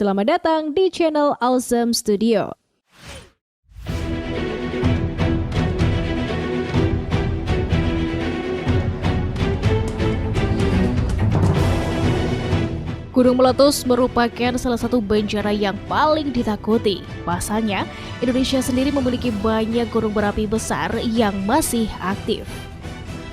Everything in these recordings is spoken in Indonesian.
Selamat datang di channel Awesome Studio. Gunung meletus merupakan salah satu bencana yang paling ditakuti. Pasalnya, Indonesia sendiri memiliki banyak gunung berapi besar yang masih aktif.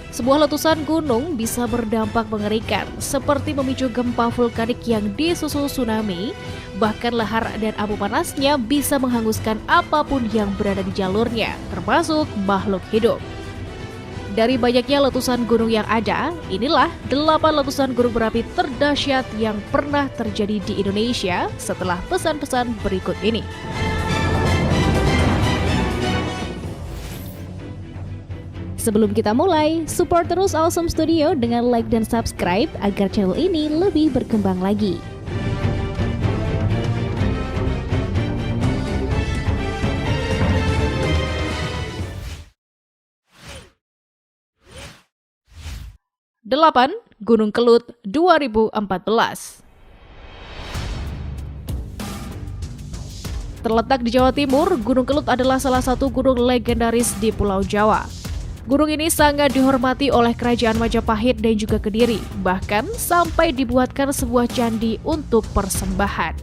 Sebuah letusan gunung bisa berdampak mengerikan, seperti memicu gempa vulkanik yang disusul tsunami. Bahkan lahar dan abu panasnya bisa menghanguskan apapun yang berada di jalurnya, termasuk makhluk hidup. Dari banyaknya letusan gunung yang ada, inilah 8 letusan gunung berapi terdahsyat yang pernah terjadi di Indonesia setelah pesan-pesan berikut ini. Sebelum kita mulai, support terus Awesome Studio dengan like dan subscribe agar channel ini lebih berkembang lagi. Delapan, Gunung Kelut 2014. Terletak di Jawa Timur, Gunung Kelut adalah salah satu gunung legendaris di Pulau Jawa. Gunung ini sangat dihormati oleh Kerajaan Majapahit dan juga Kediri, bahkan sampai dibuatkan sebuah candi untuk persembahan.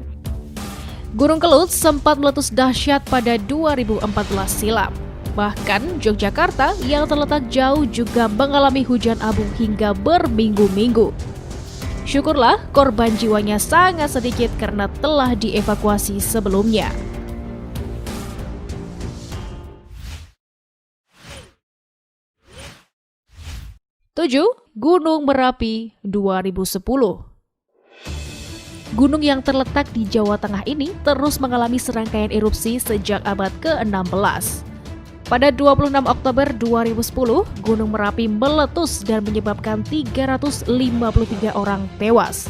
Gunung Kelut sempat meletus dahsyat pada 2014 silam. Bahkan Yogyakarta yang terletak jauh juga mengalami hujan abu hingga berminggu-minggu. Syukurlah korban jiwanya sangat sedikit karena telah dievakuasi sebelumnya. 7. Gunung Merapi 2010. Gunung yang terletak di Jawa Tengah ini terus mengalami serangkaian erupsi sejak abad ke-16. Pada 26 Oktober 2010, Gunung Merapi meletus dan menyebabkan 353 orang tewas.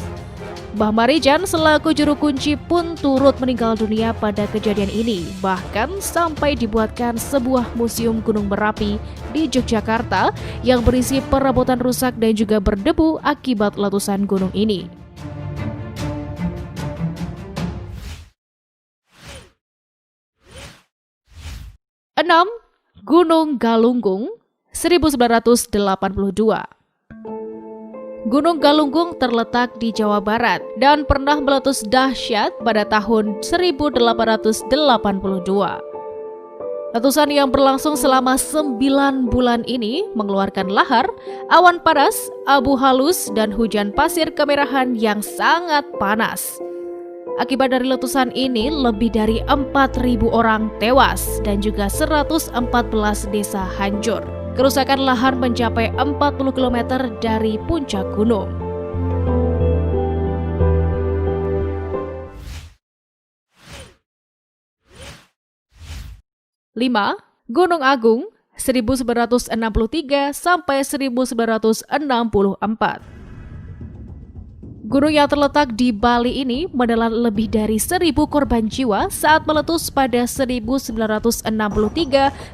Mbah Marijan selaku juru kunci pun turut meninggal dunia pada kejadian ini, bahkan sampai dibuatkan sebuah museum gunung berapi di Yogyakarta yang berisi perabotan rusak dan juga berdebu akibat letusan gunung ini. Enam, Gunung Galunggung 1982. Gunung Galunggung terletak di Jawa Barat dan pernah meletus dahsyat pada tahun 1882. Letusan yang berlangsung selama 9 bulan ini mengeluarkan lahar, awan panas, abu halus, dan hujan pasir kemerahan yang sangat panas. Akibat dari letusan ini, lebih dari 4.000 orang tewas dan juga 114 desa hancur. Kerusakan lahar mencapai 40 km dari puncak gunung. 5. Gunung Agung 1963 sampai 1964. Gunung yang terletak di Bali ini menelan lebih dari 1.000 korban jiwa saat meletus pada 1963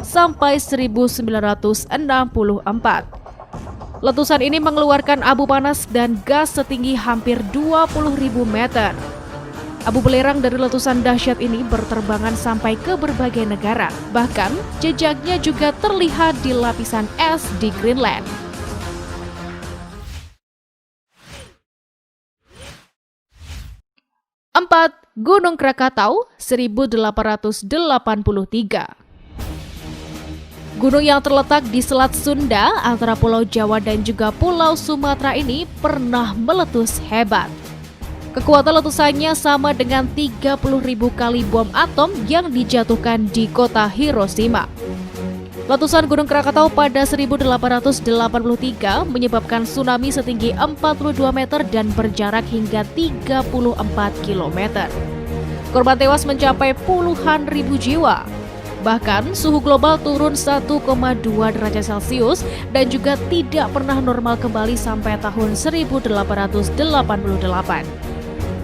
sampai 1964. Letusan ini mengeluarkan abu panas dan gas setinggi hampir 20.000 meter. Abu belerang dari letusan dahsyat ini berterbangan sampai ke berbagai negara. Bahkan, jejaknya juga terlihat di lapisan es di Greenland. 4. Gunung Krakatau 1883. Gunung yang terletak di Selat Sunda antara Pulau Jawa dan juga Pulau Sumatera ini pernah meletus hebat. Kekuatan letusannya sama dengan 30.000 kali bom atom yang dijatuhkan di kota Hiroshima. Letusan Gunung Krakatau pada 1883 menyebabkan tsunami setinggi 42 meter dan berjarak hingga 34 km. Korban tewas mencapai puluhan ribu jiwa. Bahkan suhu global turun 1,2 derajat Celcius dan juga tidak pernah normal kembali sampai tahun 1888.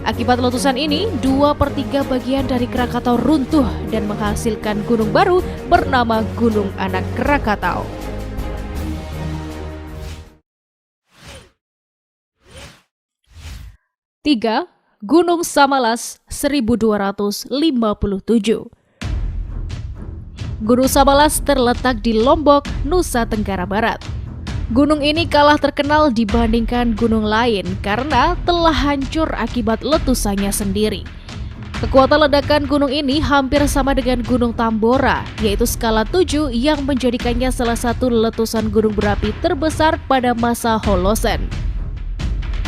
Akibat letusan ini, 2/3 bagian dari Krakatau runtuh dan menghasilkan gunung baru bernama Gunung Anak Krakatau. 3. Gunung Samalas 1257. Gunung Samalas terletak di Lombok, Nusa Tenggara Barat. Gunung ini kalah terkenal dibandingkan gunung lain karena telah hancur akibat letusannya sendiri. Kekuatan ledakan gunung ini hampir sama dengan Gunung Tambora, yaitu skala 7 yang menjadikannya salah satu letusan gunung berapi terbesar pada masa Holosen.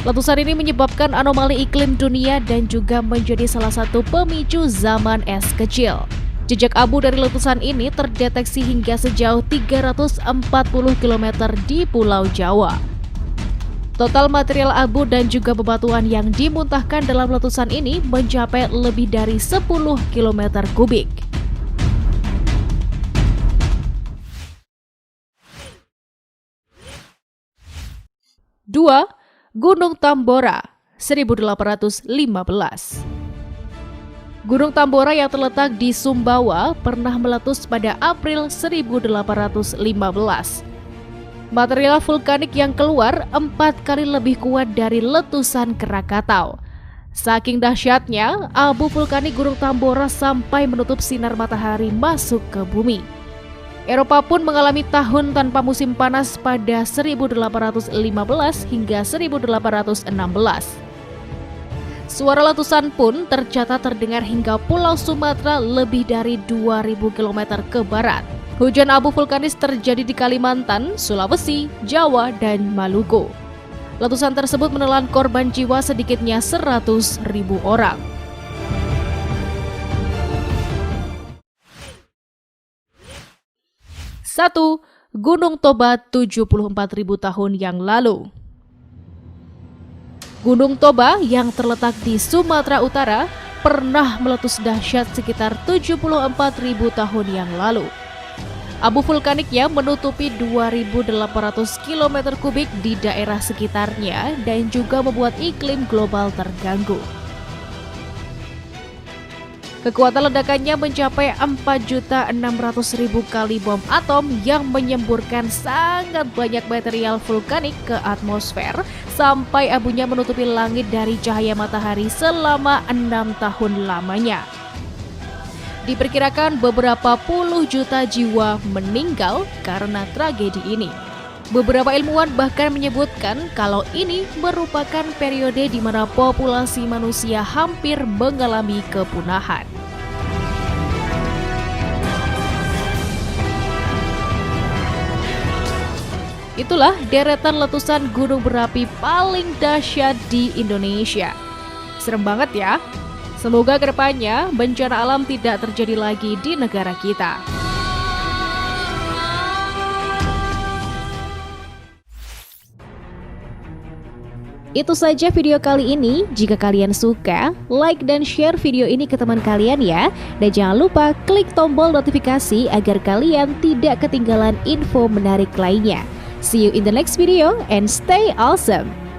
Letusan ini menyebabkan anomali iklim dunia dan juga menjadi salah satu pemicu zaman es kecil. Jejak abu dari letusan ini terdeteksi hingga sejauh 340 km di Pulau Jawa. Total material abu dan juga bebatuan yang dimuntahkan dalam letusan ini mencapai lebih dari 10 km kubik. Dua, Gunung Tambora 1815. Gunung Tambora yang terletak di Sumbawa pernah meletus pada April 1815. Material vulkanik yang keluar 4 kali lebih kuat dari letusan Krakatau. Saking dahsyatnya, abu vulkanik Gunung Tambora sampai menutup sinar matahari masuk ke bumi. Eropa pun mengalami tahun tanpa musim panas pada 1815 hingga 1816. Suara letusan pun tercatat terdengar hingga Pulau Sumatera lebih dari 2000 km ke barat. Hujan abu vulkanis terjadi di Kalimantan, Sulawesi, Jawa, dan Maluku. Letusan tersebut menelan korban jiwa sedikitnya 100.000 orang. Satu, Gunung Toba 74.000 tahun yang lalu. Gunung Toba yang terletak di Sumatera Utara pernah meletus dahsyat sekitar 74.000 tahun yang lalu. Abu vulkaniknya menutupi 2.800 km kubik di daerah sekitarnya dan juga membuat iklim global terganggu. Kekuatan ledakannya mencapai 4.600.000 kali bom atom yang menyemburkan sangat banyak material vulkanik ke atmosfer sampai abunya menutupi langit dari cahaya matahari selama 6 tahun lamanya. Diperkirakan beberapa puluh juta jiwa meninggal karena tragedi ini. Beberapa ilmuwan bahkan menyebutkan kalau ini merupakan periode di mana populasi manusia hampir mengalami kepunahan. Itulah deretan letusan gunung berapi paling dahsyat di Indonesia. Serem banget ya. Semoga kedepannya bencana alam tidak terjadi lagi di negara kita. Itu saja video kali ini. Jika kalian suka, like dan share video ini ke teman kalian ya. Dan jangan lupa klik tombol notifikasi agar kalian tidak ketinggalan info menarik lainnya. See you in the next video and stay awesome!